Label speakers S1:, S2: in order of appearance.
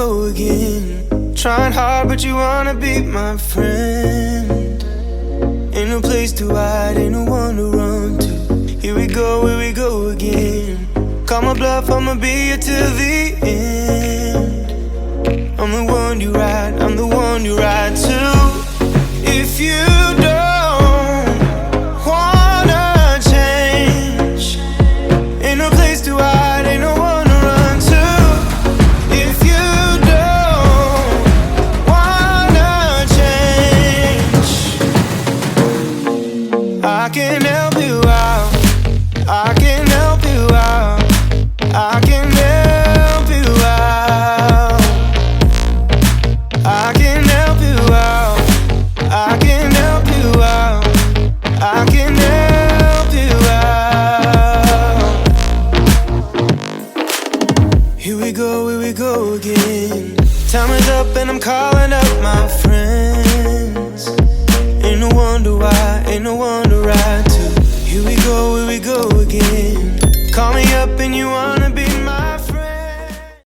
S1: go again. Trying hard, but you wanna be my friend. Ain't no place to hide, ain't no one to run to. Here we go again. Call my bluff, I'ma be here till the end. I'm the one you ride, I'm the one you ride to. If you don't wanna change, ain't no place to hide, ain't no one to run to. If you don't wanna change, I can help you out, I can help you out, I can help you out, I can help you out, I can help you out, I can help you out. Here we go again. Time is up and I'm calling up my friends. Ain't no wonder why, ain't no one to ride to. Here we go again. Call me up and you wanna be